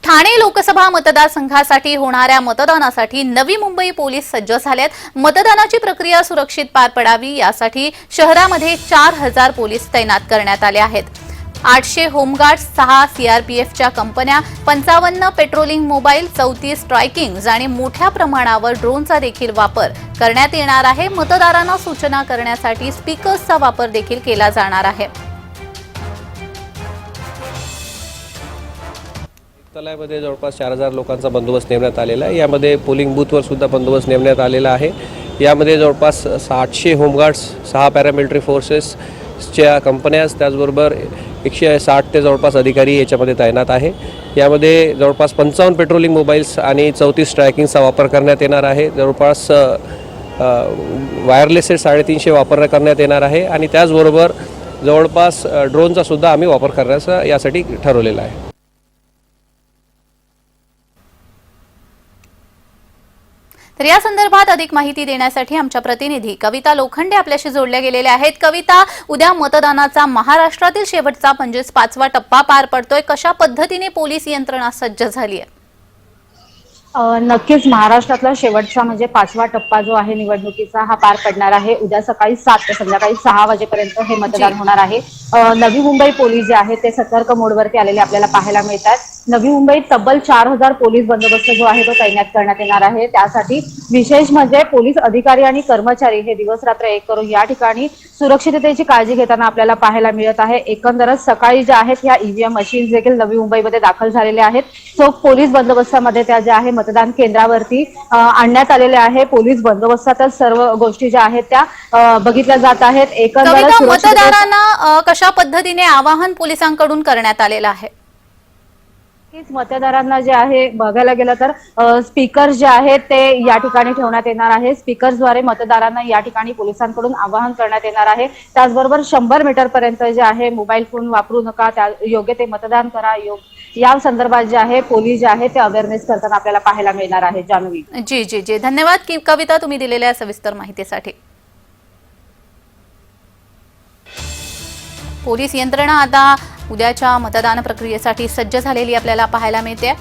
ठाणे लोकसभा मतदारसंघासाठी होणाऱ्या मतदानासाठी नवी मुंबई पोलीस सज्ज झालेत। मतदानाची प्रक्रिया सुरक्षित पार पडावी यासाठी शहरामध्ये 4000 पोलीस तैनात करण्यात आले आहेत। 800 होमगार्ड्स, 6 सीआरपीएफच्या कंपन्या, 55 पेट्रोलिंग मोबाईल, 34 स्ट्रायकिंग आणि मोठ्या प्रमाणावर ड्रोनचा देखील वापर करण्यात येणार आहे। मतदारांना सूचना करण्यासाठी स्पीकर्सचा वापर देखील केला जाणार आहे। तलायमध्ये जवळपास 4000 लोकांचा बंदोबस्त नेमण्यात आलेला आहे। यामध्ये पोलिंग बूथवर सुद्धा बंदोबस्त नेमण्यात आलेला आहे। यामध्ये जवळपास 800 होमगार्ड्स, 6 पॅरामिलिटरी फोर्सेसच्या कंपन्या, त्याचबरोबर 160 ते जवळपास अधिकारी याच्यामध्ये तैनात आहे। यामध्ये जवळपास 55 पेट्रोलिंग मोबाईल्स आणि 34 स्ट्रायकिंगचा वापर करण्यात येणार आहे। जवळपास वायरलेस सेट 350 वापर करण्यात येणार आहे आणि त्याचबरोबर जवळपास ड्रोनचा सुद्धा आम्ही वापर करण्याचा यासाठी ठरवलेला आहे। तर या संदर्भात अधिक माहिती देण्यासाठी आमच्या प्रतिनिधी कविता लोखंडे आपल्याशी जोडल्या गेलेल्या आहेत। कविता, उद्या मतदानाचा महाराष्ट्रातील शेवटचा म्हणजेच 5वा टप्पा पार पडतोय, कशा पद्धतीने पोलीस यंत्रणा सज्ज झाली आहे? नक्कीच महाराष्ट्रातला शेवटचा म्हणजे 5वा टप्पा जो आहे निवडणुकीचा हा पार पडणार आहे। उद्या सकाळी 7 ते संध्याकाळी 6 वाजेपर्यंत हे मतदान होणार आहे। नवी मुंबई पोलीस जे आहे ते सतर्क मोडवरती आलेले आपल्याला पाहायला मिळतात। नवी मुंबईत तब्बल 4000 पोलीस बंदोबस्त जो आहे तो तैनात करण्यात येणार आहे। त्यासाठी विशेष म्हणजे पोलीस अधिकारी आणि कर्मचारी हे दिवस रात्र एक करून या ठिकाणी सुरक्षिततेची काळजी घेताना आपल्याला पाहायला मिळत आहे। एकंदरच सकाळी ज्या आहेत ह्या ईव्हीएम मशीन देखील नवी मुंबईमध्ये दाखल झालेल्या आहेत। सो पोलीस बंदोबस्तामध्ये त्या ज्या आहे मतदान केंद्रावरती आणण्यात आलेले आहे। पोलीस बंदोबस्तातच सर्व गोष्टी ज्या आहेत त्या बघितल्या जात आहेत। एकंदरच मतदारांना कशा पद्धतीने आवाहन पोलिसांकडून करण्यात आलेलं आहे? मतदारांना जे आहे बघायला गेलं तर स्पीकर जे आहेत ते या ठिकाणी ठेवण्यात येणार आहे। स्पीकर्सद्वारे मतदारांना या ठिकाणी पोलिसांकडून आवाहन करण्यात येणार आहे। त्याचबरोबर 100 मीटर पर्यंत जे आहे मोबाईल फोन वापरू नका, त्या योग्य ते मतदान करा, या संदर्भात जे आहे पोलीस जे आहे ते अवेअरनेस करताना आपल्याला पाहायला मिळणार आहे। जानवी जी जी जी धन्यवाद कविता, तुम्ही दिलेल्या सविस्तर माहितीसाठी। पोलीस यंत्रणा आता उद्याच्या मतदान प्रक्रियेसाठी सज्ज झालेली आपल्याला पाहायला मिळते।